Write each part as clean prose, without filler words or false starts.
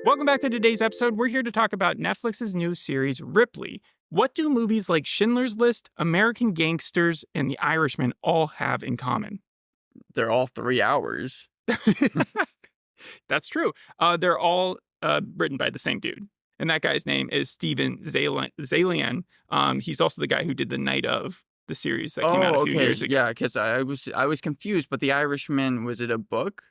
Welcome back to today's episode. We're here to talk about Netflix's new series, Ripley. What do movies like Schindler's List, American Gangsters, and The Irishman all have in common? They're all 3 hours. That's true. They're all written by the same dude. And that guy's name is Steven Zalian. He's also the guy who did The Night Of, the series that came out a few years ago. Yeah, because I was confused. But The Irishman, was it a book?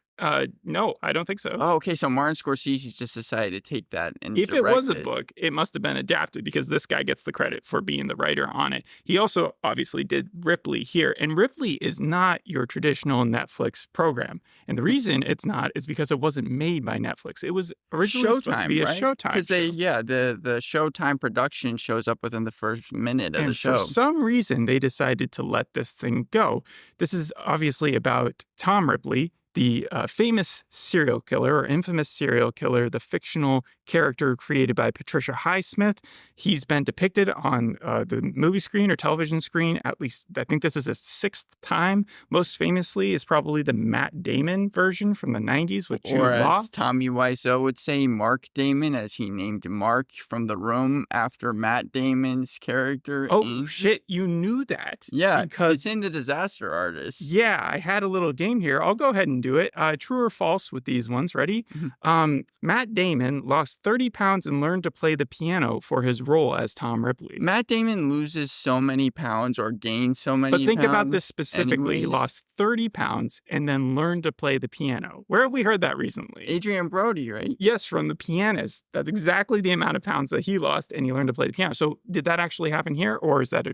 No, I don't think so. Oh, okay. So Martin Scorsese just decided to take that and if direct it was a book, it must have been adapted because this guy gets the credit for being the writer on it. He also obviously did Ripley here. And Ripley is not your traditional Netflix program. And the reason it's not is because it wasn't made by Netflix. It was originally supposed to be a Showtime because show. the Showtime production shows up within the first minute of the show. For some reason, they decided to let this thing go. This is obviously about Tom Ripley, the famous serial killer or infamous serial killer, the fictional character created by Patricia Highsmith. He's been depicted on the movie screen or television screen, at least I think this is his 6th time. Most famously is probably the Matt Damon version from the 90s with Jude Law. As Tommy Wiseau would say, Mark Damon, as he named Mark from The Room after Matt Damon's character. Oh, shit, you knew that. Yeah, because it's in The Disaster Artist. Yeah, I had a little game here. I'll go ahead and do it. True or false with these ones. Ready? Mm-hmm. Matt Damon lost 30 pounds and learned to play the piano for his role as Tom Ripley. Matt Damon loses so many pounds or gains so many pounds. But think pounds about this specifically. He lost 30 pounds and then learned to play the piano. Where have we heard that recently? Adrian Brody, right? Yes, from The Pianist. That's exactly the amount of pounds that he lost and he learned to play the piano. So did that actually happen here or is that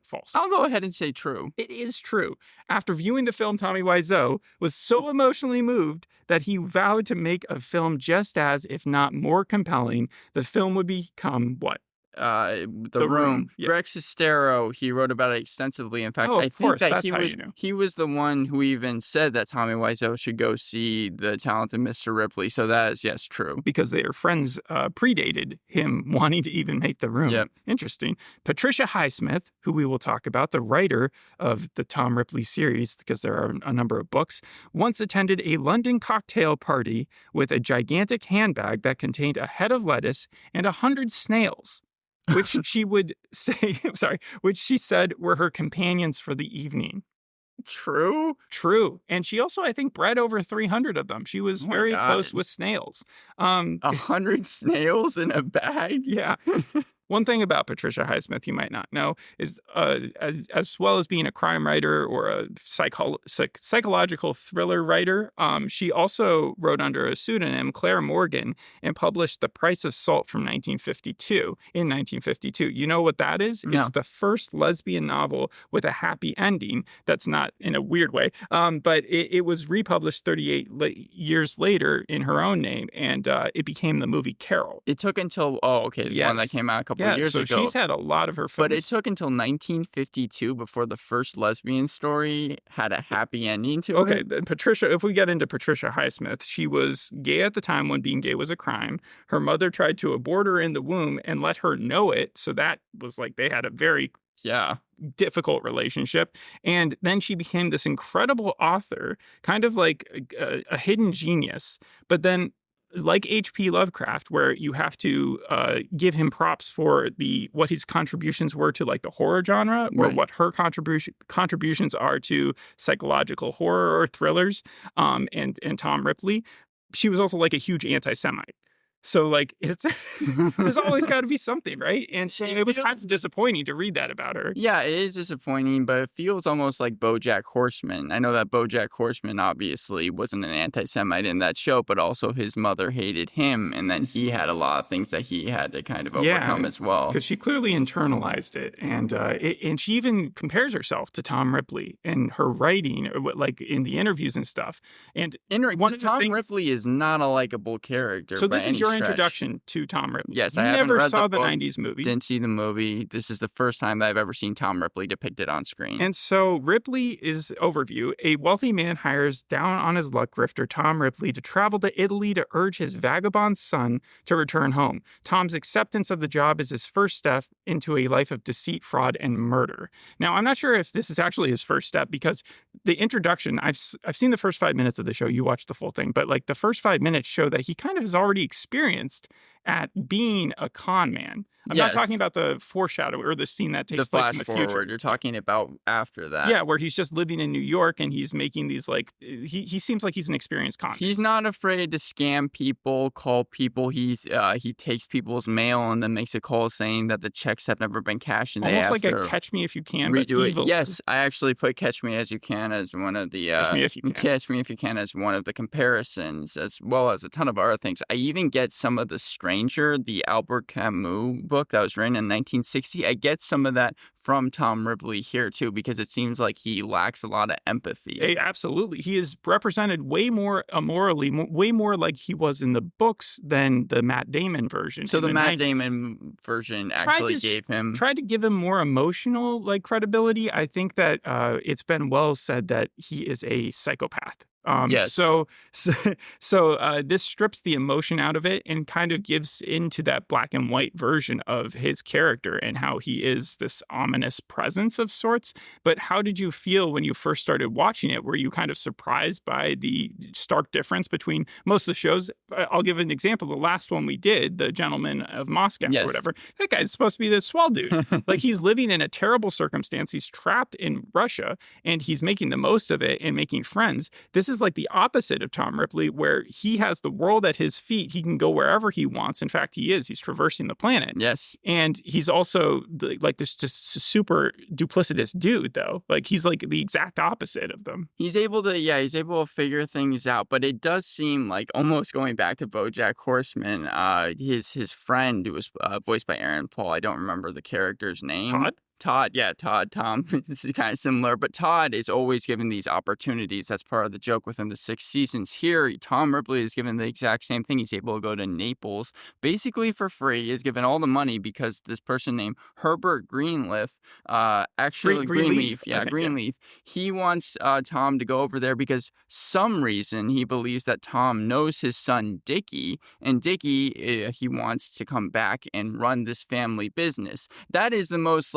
false? I'll go ahead and say true. It is true. After viewing the film, Tommy Wiseau was so emotionally moved that he vowed to make a film just as, if not more compelling. The film would become what? The Room. Yeah. Greg Sestero, he wrote about it extensively. In fact, I think that he was the one who even said that Tommy Wiseau should go see The Talented Mr. Ripley. So that is, yes, true. Because their friends predated him wanting to even make The Room. Yep. Interesting. Patricia Highsmith, who we will talk about, the writer of the Tom Ripley series, because there are a number of books, once attended a London cocktail party with a gigantic handbag that contained a head of lettuce and 100 snails. Which she would say, which she said were her companions for the evening. True. And she also, I think, bred over 300 of them. She was very close with snails. 100 snails in a bag? Yeah. One thing about Patricia Highsmith you might not know is as well as being a crime writer or a psychological thriller writer, she also wrote under a pseudonym, Claire Morgan, and published The Price of Salt from 1952. In 1952. You know what that is? No. It's the first lesbian novel with a happy ending. That's not in a weird way, but it was republished 38 years later in her own name, and it became the movie Carol. It took until, one that came out a couple years ago. So she's had a lot of her films. But it took until 1952 before the first lesbian story had a happy ending to it. Okay, then Patricia, if we get into Patricia Highsmith, she was gay at the time when being gay was a crime. Her mother tried to abort her in the womb and let her know it. So that was like they had a very difficult relationship. And then she became this incredible author, kind of like a hidden genius. But then like H.P. Lovecraft, where you have to give him props for what his contributions were to like the horror genre, or what her contributions are to psychological horror or thrillers, and Tom Ripley. She was also like a huge anti-Semite. So, like, there's always got to be something, right? And so it was kind of disappointing to read that about her. Yeah, it is disappointing, but it feels almost like BoJack Horseman. I know that BoJack Horseman obviously wasn't an anti-Semite in that show, but also his mother hated him, and then he had a lot of things that he had to kind of overcome as well. Because she clearly internalized it, and she even compares herself to Tom Ripley in her writing, like in the interviews and stuff. And Tom Ripley is not a likable character. So this is your introduction to Tom Ripley. Yes, I never saw the 90s movie. Didn't see the movie. This is the first time that I've ever seen Tom Ripley depicted on screen. And so Ripley is overview. A wealthy man hires down on his luck grifter Tom Ripley to travel to Italy to urge his vagabond son to return home. Tom's acceptance of the job is his first step into a life of deceit, fraud, and murder. Now, I'm not sure if this is actually his first step because the introduction, I've seen the first 5 minutes of the show. You watched the full thing, but like the first 5 minutes show that he kind of has already experienced experienced at being a con man. I'm not talking about the foreshadow or the scene that takes place in the future. Forward. You're talking about after that. Yeah, where he's just living in New York and he's making these like he seems like he's an experienced con man. He's not afraid to scam people, call people. He takes people's mail and then makes a call saying that the checks have never been cashed. And almost like a Catch Me If You Can, redo but evil. It. Yes, I actually put Catch Me As You Can as one of the Catch Me If You Can. Catch Me If You Can as one of the comparisons, as well as a ton of other things. I even get some of The Stranger, the Albert Camus book that was written in 1960. I get some of that from Tom Ripley here too, because it seems like he lacks a lot of empathy. Absolutely. He is represented way more morally, way more like he was in the books than the Matt Damon version. So the Matt Damon version actually tried to give him more emotional like credibility. I think that it's been well said that he is a psychopath. Yes. So this strips the emotion out of it and kind of gives into that black and white version of his character and how he is this ominous presence of sorts. But how did you feel when you first started watching it? Were you kind of surprised by the stark difference between most of the shows? I'll give an example. The last one we did, The Gentleman of Moscow or whatever, that guy's supposed to be this swell dude. Like he's living in a terrible circumstance. He's trapped in Russia and he's making the most of it and making friends. This is like the opposite of Tom Ripley, where he has the world at his feet. He can go wherever he wants. In fact, he's traversing the planet. Yes. And he's also like this just super duplicitous dude, though. Like he's like the exact opposite of them. He's able to figure things out, but it does seem like, almost going back to BoJack Horseman, his friend, who was voiced by Aaron Paul, I don't remember the character's name. Todd, Tom, this is kind of similar, but Todd is always given these opportunities. That's part of the joke within the 6 seasons. Here, Tom Ripley is given the exact same thing. He's able to go to Naples basically for free. He's given all the money because this person named Herbert Greenleaf, Greenleaf, he wants Tom to go over there because some reason he believes that Tom knows his son Dickie, and Dickie, he wants to come back and run this family business. That is the most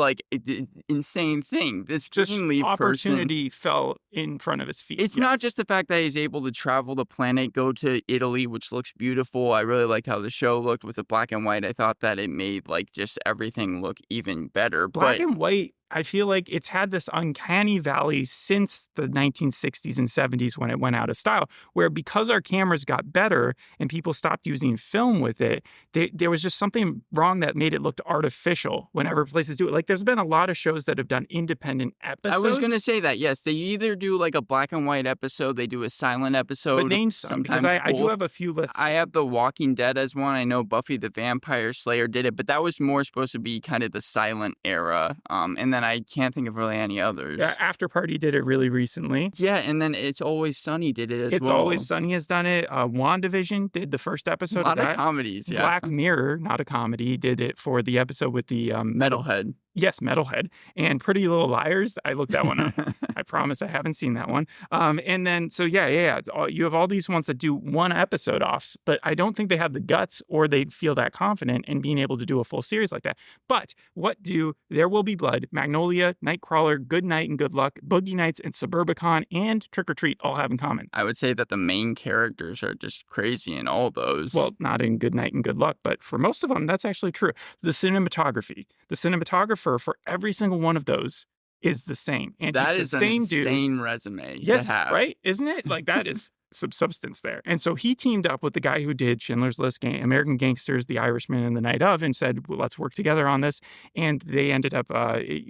insane thing. This just Greenleaf opportunity fell in front of his feet. It's not just the fact that he's able to travel the planet, go to Italy, which looks beautiful. I really liked how the show looked with the black and white. I thought that it made like just everything look even better. Black and white, I feel like it's had this uncanny valley since the 1960s and 70s when it went out of style, where because our cameras got better and people stopped using film with it, there was just something wrong that made it look artificial whenever places do it. Like there's been a lot of shows that have done independent episodes. I was going to say that, yes. They either do like a black and white episode, they do a silent episode. But name some, because I do have a few lists. I have The Walking Dead as one. I know Buffy the Vampire Slayer did it, but that was more supposed to be kind of the silent era. And then I can't think of really any others. Yeah, After Party did it really recently. Yeah, and then It's Always Sunny did it as well. It's Always Sunny has done it. WandaVision did the first episode of that. A lot of comedies, yeah. Black Mirror, not a comedy, did it for the episode with the... Metalhead. Yes, Metalhead. And Pretty Little Liars. I looked that one up. I promise I haven't seen that one. And then, so yeah. You have all these ones that do one episode offs, but I don't think they have the guts or they feel that confident in being able to do a full series like that. But what do There Will Be Blood, Magnolia, Nightcrawler, Good Night and Good Luck, Boogie Nights, and Suburbicon, and Trick or Treat all have in common? I would say that the main characters are just crazy in all those. Well, not in Good Night and Good Luck, but for most of them, that's actually true. The cinematography. The cinematographer for every single one of those is the same. And that is the same dude. An insane resume. Yes, right? Isn't it? Like that is some substance there. And so he teamed up with the guy who did Schindler's List, American Gangsters, The Irishman, and The Night Of, and said, well, let's work together on this. And they ended up,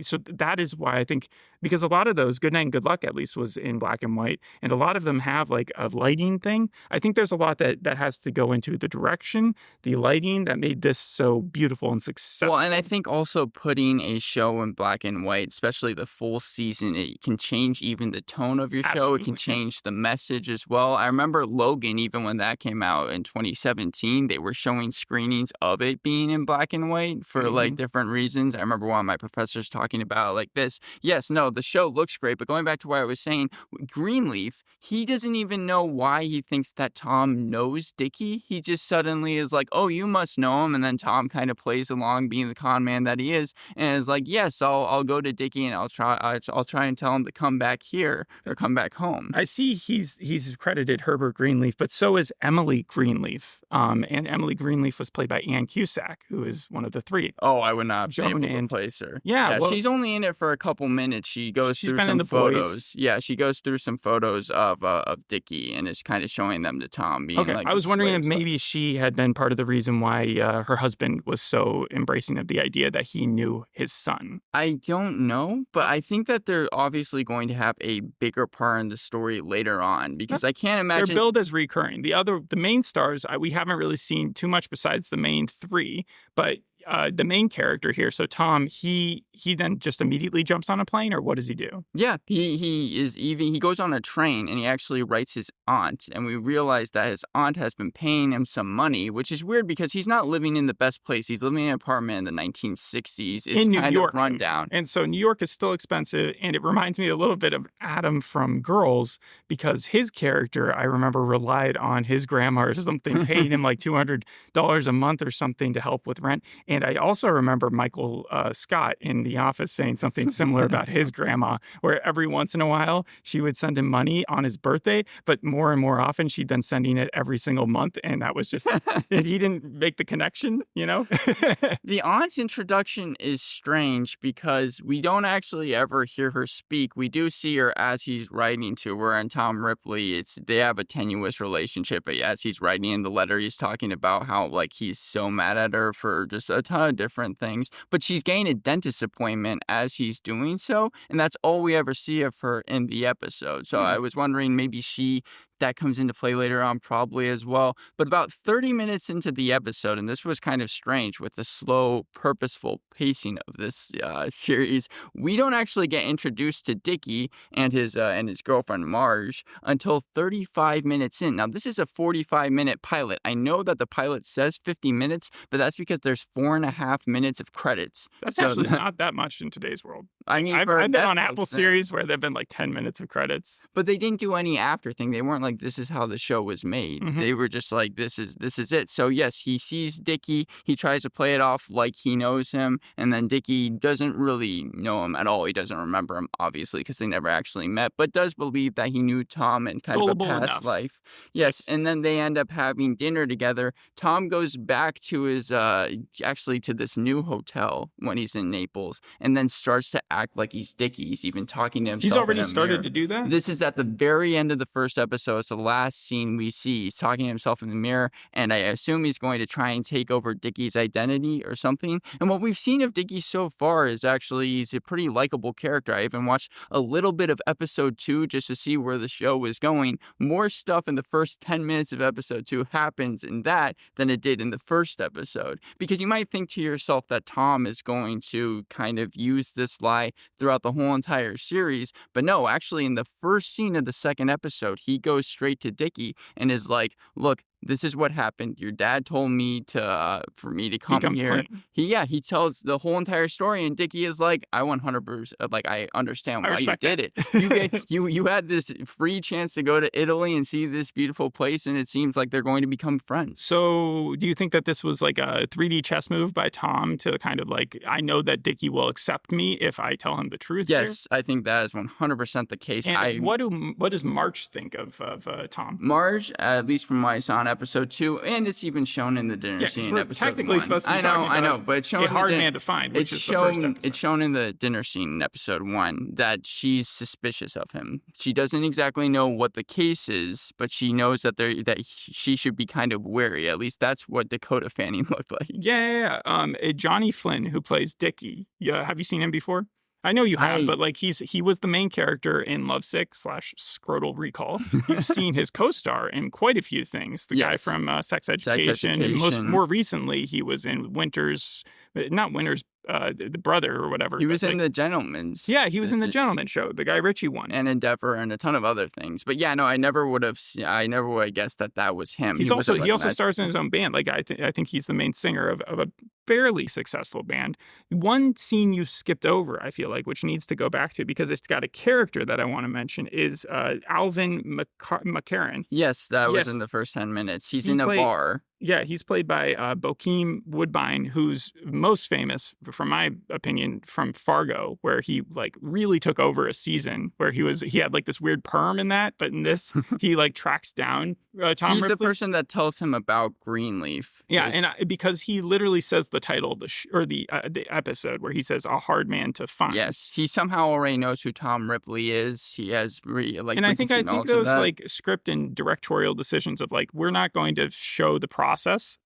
so that is why I think, because a lot of those, Good Night and Good Luck at least, was in black and white, and a lot of them have like a lighting thing. I think there's a lot that has to go into the direction, the lighting that made this so beautiful and successful. Well, and I think also putting a show in black and white, especially the full season, it can change even the tone of your show. It can change the message as well. I remember Logan, even when that came out in 2017, they were showing screenings of it being in black and white for like different reasons. I remember one of my professors talking about like this. Yes, no, the show looks great. But going back to what I was saying, Greenleaf, he doesn't even know why he thinks that Tom knows Dickie. He just suddenly is like, oh, you must know him. And then Tom kind of plays along, being the con man that he is, and is like, yes, I'll go to Dickie and I'll try and tell him to come back here or come back home. I see he's credited Herbert Greenleaf, but so is Emily Greenleaf. And Emily Greenleaf was played by Ann Cusack, who is one of the three. Oh, I would not be able Joan to and replace her. Yeah, well, she's only in it for a couple minutes. She goes she's through been in some The photos. Boys. Yeah, she goes through some photos of Dickie and is kind of showing them to Tom. Being Okay, like, I was wondering if slaves. maybe she had been part of the reason why her husband was so embracing of the idea that he knew his son. I don't know, but I think that they're obviously going to have a bigger part in the story later on, because I can't imagine. They're billed as recurring. The main stars, we haven't really seen too much besides the main three, but the main character here, so Tom, he then just immediately jumps on a plane, or what does he do? Yeah, he goes on a train and he actually writes his aunt, and we realize that his aunt has been paying him some money, which is weird because he's not living in the best place. He's living in an apartment in the 1960s. It's in New kind York, of rundown. And so New York is still expensive, and it reminds me a little bit of Adam from Girls, because his character, I remember, relied on his grandma or something, paying him like $200 a month or something to help with rent. And I also remember Michael Scott in The Office saying something similar about his grandma, where every once in a while she would send him money on his birthday, but more and more often she'd been sending it every single month. And that was just, and he didn't make the connection, you know? The aunt's introduction is strange because we don't actually ever hear her speak. We do see her as he's writing to her, and Tom Ripley, they have a tenuous relationship, but as he's writing in the letter, he's talking about how like he's so mad at her for just a ton of different things, but she's getting a dentist appointment as he's doing so, and that's all we ever see of her in the episode. So I was wondering maybe that comes into play later on, probably as well. But about 30 minutes into the episode, and this was kind of strange with the slow, purposeful pacing of this series, we don't actually get introduced to Dickie and his girlfriend Marge until 35 minutes in. Now, this is a 45-minute pilot. I know that the pilot says 50 minutes, but that's because there's 4.5 minutes of credits. That's actually not that much in today's world. I mean, I've been on Netflix, Apple series where they've been like 10 minutes of credits. But they didn't do any after thing. They weren't like, this is how the show was made. Mm-hmm. They were just like, this is it. So yes, he sees Dickie. He tries to play it off like he knows him. And then Dickie doesn't really know him at all. He doesn't remember him, obviously, because they never actually met, but does believe that he knew Tom in kind Gullible of a past enough. life. Yes. And then they end up having dinner together. Tom goes back to his, actually to this new hotel when he's in Naples, and then starts to act like he's Dickie. He's even talking to himself. He's already in a started mirror. to do that? This is at the very end of the first episode. It's the last scene we see. He's talking to himself in the mirror, and I assume he's going to try and take over Dickie's identity or something. And what we've seen of Dickie so far is actually he's a pretty likable character. I even watched a little bit of episode 2 just to see where the show was going. More stuff in the first 10 minutes of episode 2 happens in that than it did in the first episode. Because you might think to yourself that Tom is going to kind of use this lie throughout the whole entire series, but no, actually in the first scene of the second episode, he goes straight to Dickie and is like, look, this is what happened. Your dad told me for me to come here. Clean. He tells the whole entire story, and Dickie is like, I 100%, like, I understand why you did it. You had this free chance to go to Italy and see this beautiful place, and it seems like they're going to become friends. So do you think that this was like a 3D chess move by Tom to kind of like, I know that Dickie will accept me if I tell him the truth? Yes, I think that is 100% the case. And what does Marge think of Tom? Marge, at least from what I saw in episode 2, and it's even shown in the dinner scene in episode technically 1. Supposed to be I know, but it's shown a hard man to find, which is the first episode. It's shown in the dinner scene in episode 1 that she's suspicious of him. She doesn't exactly know what the case is, but she knows that she should be kind of wary. At least that's what Dakota Fanning looked like. Yeah. Johnny Flynn, who plays Dickie. Yeah, have you seen him before? I know you have, but like he was the main character in Lovesick / Scrotal Recall. You've seen his co-star in quite a few things. The guy from Sex Education. And more recently, he was in the brother or whatever. He was in The Gentleman's. Yeah, he was in The Gentleman Show, the Guy Ritchie one. And Endeavor and a ton of other things. But yeah, no, I never would have guessed that was him. He also stars in his own band. Like I think he's the main singer of a fairly successful band. One scene you skipped over, I feel like, which needs to go back to because it's got a character that I want to mention, is Alvin McCarran. Yes, that was Yes. in the first 10 minutes. He's He in a played- bar. Yeah, he's played by Bokeem Woodbine, who's most famous, from my opinion, from Fargo, where he like really took over a season where he had like this weird perm in that, but in this he like tracks down Tom He's Ripley. the person that tells him about Greenleaf. Yeah, and because he literally says the title of the episode where he says a hard man to find. Yes, he somehow already knows who Tom Ripley is. He has and I think those like script and directorial decisions of like we're not going to show the process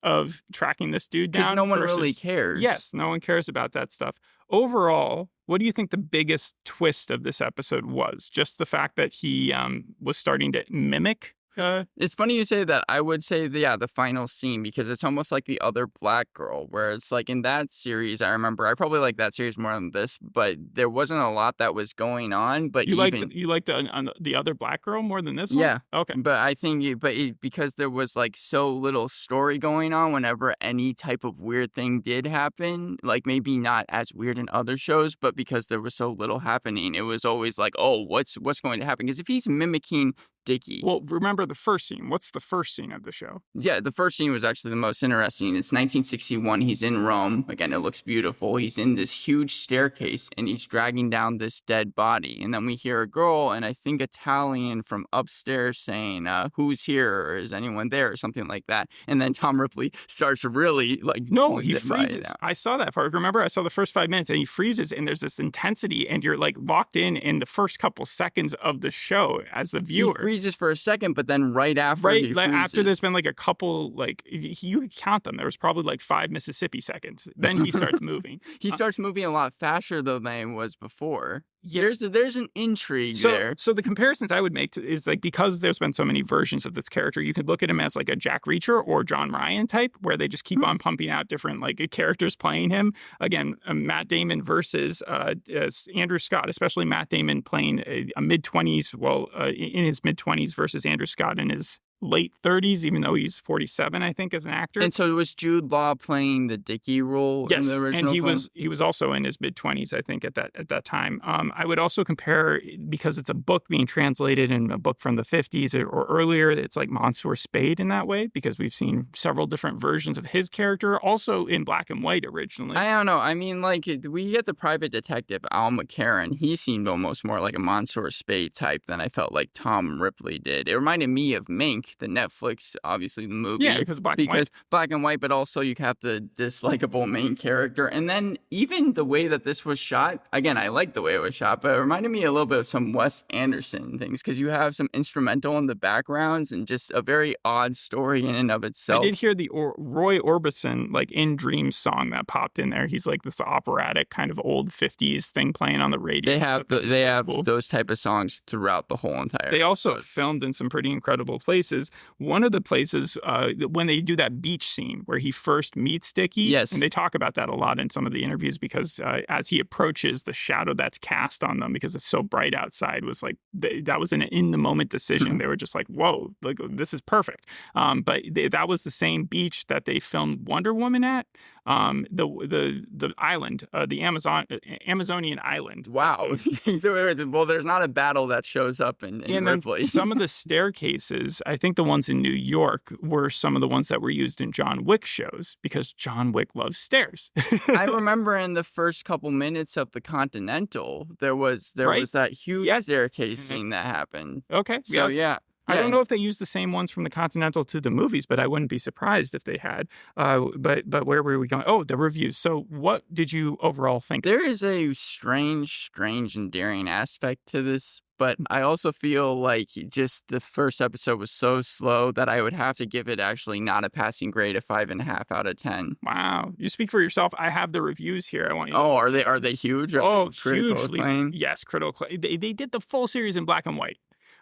of tracking this dude down because no one versus, really cares. Yes, no one cares about that stuff. Overall, what do you think the biggest twist of this episode was? Just the fact that he was starting to mimic. It's funny you say that. I would say the final scene, because it's almost like the other black girl, where it's like in that series, I remember I probably like that series more than this, but there wasn't a lot that was going on. But you liked the other black girl more than this one? Yeah. Okay. But I think because there was like so little story going on whenever any type of weird thing did happen, like maybe not as weird in other shows, but because there was so little happening, it was always like, oh, what's going to happen? Because if he's mimicking Dickie. Well, remember the first scene. What's the first scene of the show? Yeah, the first scene was actually the most interesting. It's 1961. He's in Rome. Again, it looks beautiful. He's in this huge staircase, and he's dragging down this dead body. And then we hear a girl, and I think Italian, from upstairs saying, who's here? Or is anyone there? Or something like that. And then Tom Ripley starts really, like... No, he freezes. I saw that part. Remember, I saw the first 5 minutes, and he freezes, and there's this intensity, and you're, like, locked in the first couple seconds of the show as the viewer. He freezes for a second, but then right after he freezes. After there's been like a couple, like you could count them. There was probably like 5 Mississippi seconds. Then he starts moving. He starts moving a lot faster though than he was before. Yeah. There's an intrigue there. So the comparisons I would make is like, because there's been so many versions of this character, you could look at him as like a Jack Reacher or John Ryan type, where they just keep on pumping out different like characters playing him. Again, Matt Damon versus Andrew Scott, especially Matt Damon playing a mid-20s, in his mid-20s versus Andrew Scott in his late 30s, even though he's 47, I think, as an actor. And so it was Jude Law playing the Dickie role in the original and film? he was also in his mid-20s, I think, at that time. I would also compare, because it's a book being translated in a book from the 50s or earlier, it's like Monsieur Spade in that way, because we've seen several different versions of his character, also in black and white originally. I don't know. I mean, like, we get the private detective, Al McCarran. He seemed almost more like a Monsieur Spade type than I felt like Tom Ripley did. It reminded me of Mink, the Netflix, obviously, the movie. Yeah, because black and white, but also you have the dislikable main character. And then even the way that this was shot, again, I like the way it was shot, but it reminded me a little bit of some Wes Anderson things, because you have some instrumental in the backgrounds and just a very odd story in and of itself. I did hear the Roy Orbison, like, In Dreams song that popped in there. He's like this operatic kind of old 50s thing playing on the radio. They have those type of songs throughout the whole entire They also episode. filmed in some pretty incredible places. One of the places when they do that beach scene where he first meets Dickie, yes, and they talk about that a lot in some of the interviews, because as he approaches, the shadow that's cast on them because it's so bright outside was like that was an in the moment decision. They were just like, whoa, like this is perfect. But that was the same beach that they filmed Wonder Woman at. The island, the Amazonian island. Wow. Well, there's not a battle that shows up in Ripley. Some of the staircases, I think the ones in New York were some of the ones that were used in John Wick shows, because John Wick loves stairs. I remember in the first couple minutes of the Continental, there was that huge staircase scene that happened. Okay. So yeah. I don't know if they used the same ones from the Continental to the movies, but I wouldn't be surprised if they had. But where were we going? Oh, the reviews. So what did you overall think? There is a strange, endearing aspect to this, but I also feel like just the first episode was so slow that I would have to give it actually not a passing grade, a 5.5 out of 10. Wow. You speak for yourself. I have the reviews here. I want you. Oh, are they huge? Oh, critical hugely. acclaim? Yes, critical acclaim. They did the full series in black and white.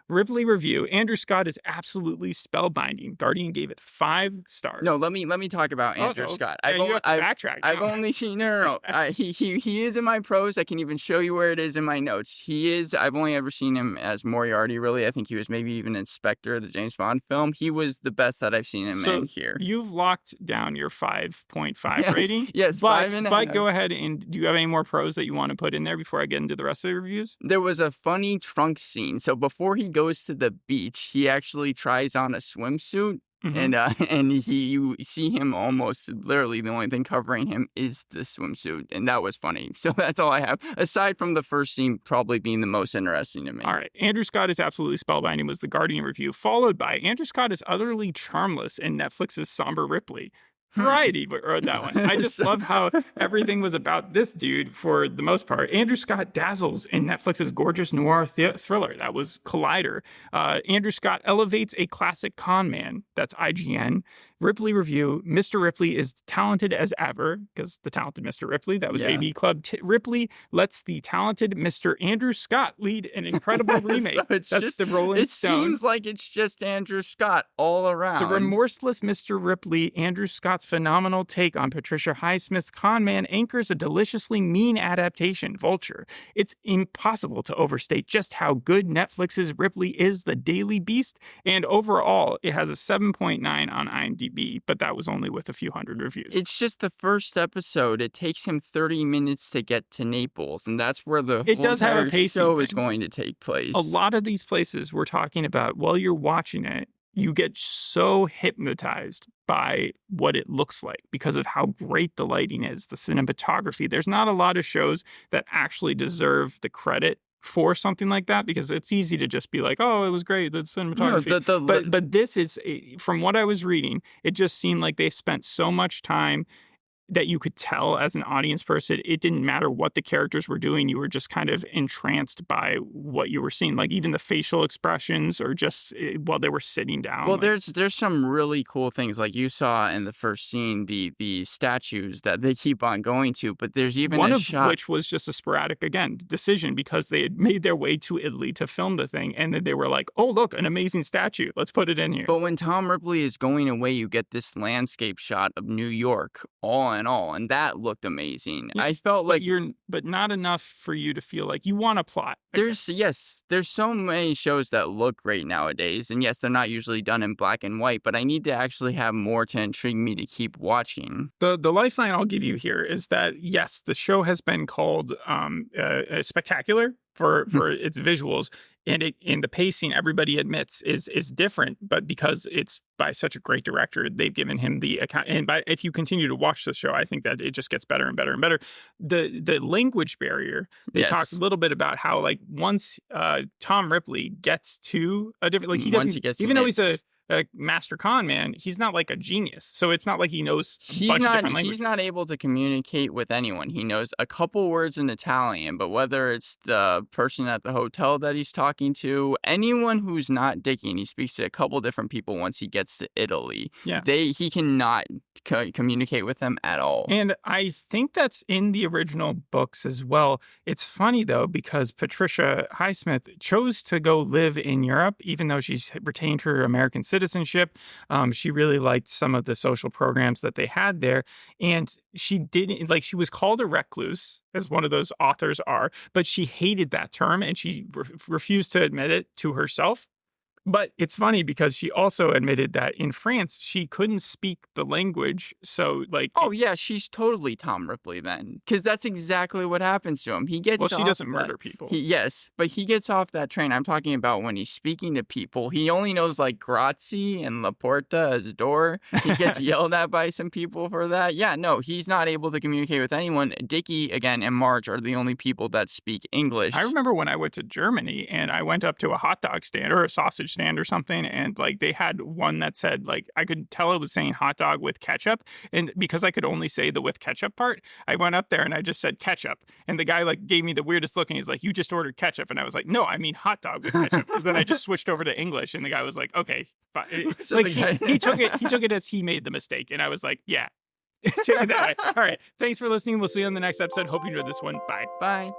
Ripley review. Andrew Scott is absolutely spellbinding. Guardian gave it 5 stars. No, let me talk about Andrew Scott. You have to backtrack. I've only seen no. He is in my prose. I can even show you where it is in my notes. He is. I've only ever seen him as Moriarty. Really, I think he was maybe even Inspector, the James Bond film. He was the best that I've seen him in here. You've locked down your 5.5 rating. Yes, but go ahead, and do you have any more prose that you want to put in there before I get into the rest of the reviews? There was a funny trunk scene. So before he goes to the beach, he actually tries on a swimsuit. Mm-hmm. And you see him almost literally the only thing covering him is the swimsuit, and that was funny. So that's all I have, aside from the first scene probably being the most interesting to me. All right, Andrew Scott is absolutely spellbinding was the Guardian review, followed by Andrew Scott is utterly charmless in Netflix's somber Ripley. Variety wrote that one. I just love how everything was about this dude for the most part. Andrew Scott dazzles in Netflix's gorgeous noir thriller. That was Collider. Andrew Scott elevates a classic con man. That's IGN. Ripley review. Mr. Ripley is talented as ever, because the talented Mr. Ripley, that was AV Club. Ripley lets the talented Mr. Andrew Scott lead an incredible remake. That's the Rolling Stone. It seems like it's just Andrew Scott all around. The remorseless Mr. Ripley, Andrew Scott's phenomenal take on Patricia Highsmith's con man anchors a deliciously mean adaptation, Vulture. It's impossible to overstate just how good Netflix's Ripley is the Daily Beast, and overall, it has a 7.9 on IMDb. But that was only with a few hundred reviews. It's just the first episode. It takes him 30 minutes to get to Naples, and that's where the whole show is going to take place. A lot of these places we're talking about, while you're watching it, you get so hypnotized by what it looks like because of how great the lighting is, the cinematography. There's not a lot of shows that actually deserve the credit for something like that, because it's easy to just be like, oh, it was great, the cinematography. No, but this is, from what I was reading, it just seemed like they spent so much time that you could tell as an audience person, it didn't matter what the characters were doing. You were just kind of entranced by what you were seeing, like even the facial expressions or just while they were sitting down. Well, there's some really cool things, like you saw in the first scene, the statues that they keep on going to, but there's even one a of shot, which was just a sporadic, again, decision because they had made their way to Italy to film the thing, and then they were like, oh, look, an amazing statue. Let's put it in here. But when Tom Ripley is going away, you get this landscape shot of New York, all in all, and that looked amazing. Yes, I felt like but not enough for you to feel like you want a plot. There's so many shows that look great nowadays, and yes, they're not usually done in black and white, but I need to actually have more to intrigue me to keep watching. The lifeline I'll give you here is that yes, the show has been called spectacular for its visuals. And the pacing, everybody admits, is different, but because it's by such a great director, they've given him the account. And if you continue to watch the show, I think that it just gets better and better and better. The language barrier, they talked a little bit about how, like, once Tom Ripley gets to a different, like, he doesn't, even though he's a master con man, he's not like a genius. So it's not like he knows a bunch of different languages. He's not able to communicate with anyone. He knows a couple words in Italian, but whether it's the person at the hotel that he's talking to, anyone who's not Dickie, and he speaks to a couple different people once he gets to Italy, he cannot communicate with them at all. And I think that's in the original books as well. It's funny, though, because Patricia Highsmith chose to go live in Europe, even though she's retained her American citizenship. She really liked some of the social programs that they had there. And she didn't, like, she was called a recluse, as one of those authors are, but she hated that term and she refused to admit it to herself. But it's funny because she also admitted that in France, she couldn't speak the language. So, like... Oh, yeah, she's totally Tom Ripley then. Because that's exactly what happens to him. He gets Well, she doesn't murder people. Yes, but he gets off that train. I'm talking about when he's speaking to people. He only knows, like, grazie and la porta as door. He gets yelled at by some people for that. Yeah, no, he's not able to communicate with anyone. Dickie, again, and Marge are the only people that speak English. I remember when I went to Germany and I went up to a hot dog stand or a sausage stand or something, and like they had one that said, like, I could tell it was saying hot dog with ketchup, and because I could only say the with ketchup part, I went up there and I just said ketchup, and the guy like gave me the weirdest look and he's like, you just ordered ketchup, and I was like, no, I mean hot dog with ketchup, because then I just switched over to English and the guy was like, okay, fine. So like he took it as he made the mistake, and I was like, yeah. Take it that way. All right, thanks for listening. We'll see you on the next episode. Hope you enjoyed this one. Bye.